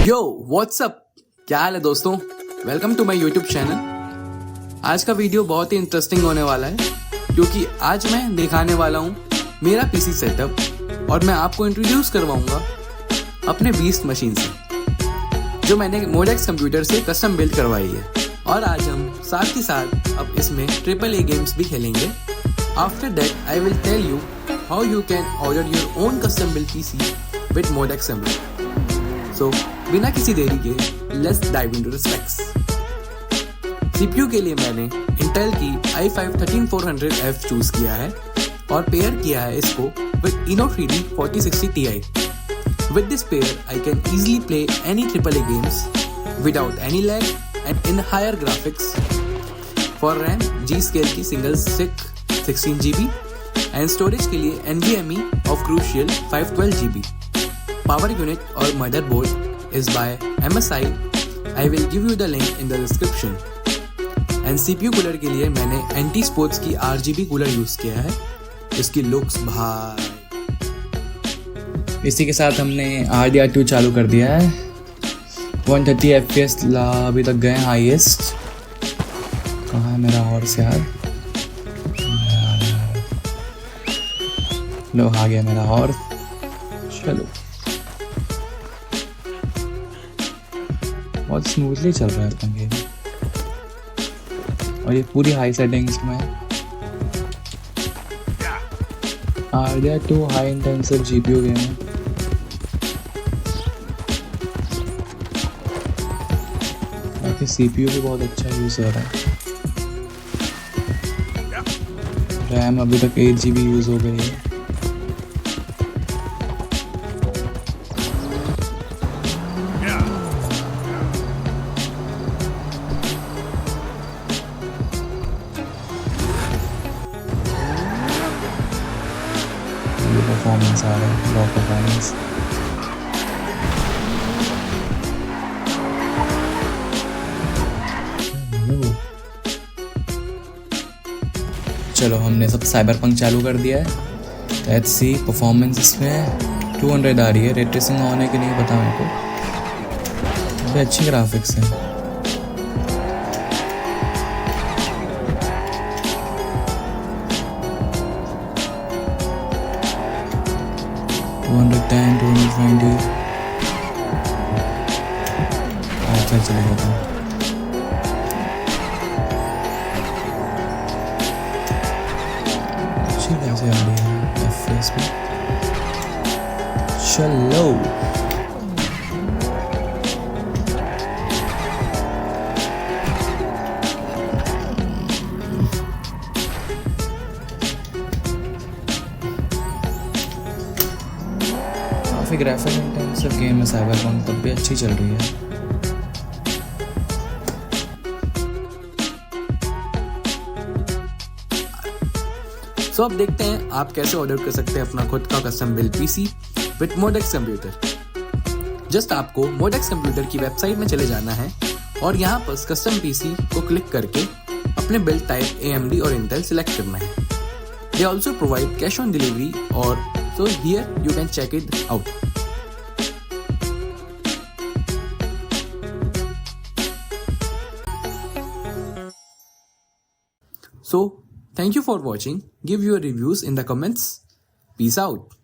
यो WhatsApp, क्या हाल है दोस्तों। Welcome to my YouTube channel. आज का वीडियो बहुत ही इंटरेस्टिंग होने वाला है क्योंकि आज मैं दिखाने वाला हूँ मेरा पीसी सेटअप और मैं आपको इंट्रोड्यूस करवाऊंगा अपने बीस्ट मशीन से जो मैंने मोडेक्स कंप्यूटर से कस्टम बिल्ड करवाई है। और आज हम साथ ही साथ अब इसमें AAA गेम्स भी खेलेंगे। After that I will tell you how you can order your own custom build PC with Modex computer. So बिना किसी देरी के let's dive into the specs. CPU के लिए मैंने इंटेल की i5-13400F चूज किया है और पेयर किया है इसको with Eno 3D 4060 Ti। With this pair, I can easily play any AAA games without any lag and in higher graphics. For RAM, G-Scale की single stick 16GB and storage के लिए NVMe of Crucial 512GB. Power unit or motherboard is by MSI. I will give you the link in the description. And CPU cooler के लिए मैंने anti sports की RGB cooler use किया है। इसकी looks भाई, इसी के साथ हमने RDR2 चालू कर दिया है। 130 FPS अभी तक गए हाईएस्ट। कहाँ है मेरा हॉर्स यार? लो आ गया मेरा हॉर्स। चलो बहुत स्मूथली चल रहा है अपना गेम और ये पूरी हाई सेटिंग्स में। RDR2 high intensive GPU game है। बाकी CPU भी बहुत अच्छा यूज हो रहा है। रैम अभी तक 8GB यूज हो गई है। परफॉर्मेंस आ रहा है, लॉ परफॉर्मेंस। चलो हमने सब साइबरपंक चालू कर दिया है। लेट्स सी परफॉर्मेंस इसमें 200 आ रही है। रे ट्रेसिंग ऑन है कि नहीं पता मेरे को। अभी अच्छी ग्राफिक्स है। अच्छा चलेगा तो अच्छी खासी आ रही है FPS में। चलो काफी ग्राफिक इंटेंसिव गेम है साइबरपंक, तब भी अच्छी चल रही है। सो अब देखते हैं आप कैसे ऑर्डर कर सकते हैं अपना खुद का custom build PC with Modex computer. Just आपको मोडेक्स कंप्यूटर की वेबसाइट में चले जाना है और यहाँ पर कस्टम पीसी को क्लिक करके अपने बिल्ड टाइप AMD और इंटेल सिलेक्ट करना है। They also provide cash on delivery और so here you can check it out. So, thank you for watching. Give your reviews in the comments. Peace out.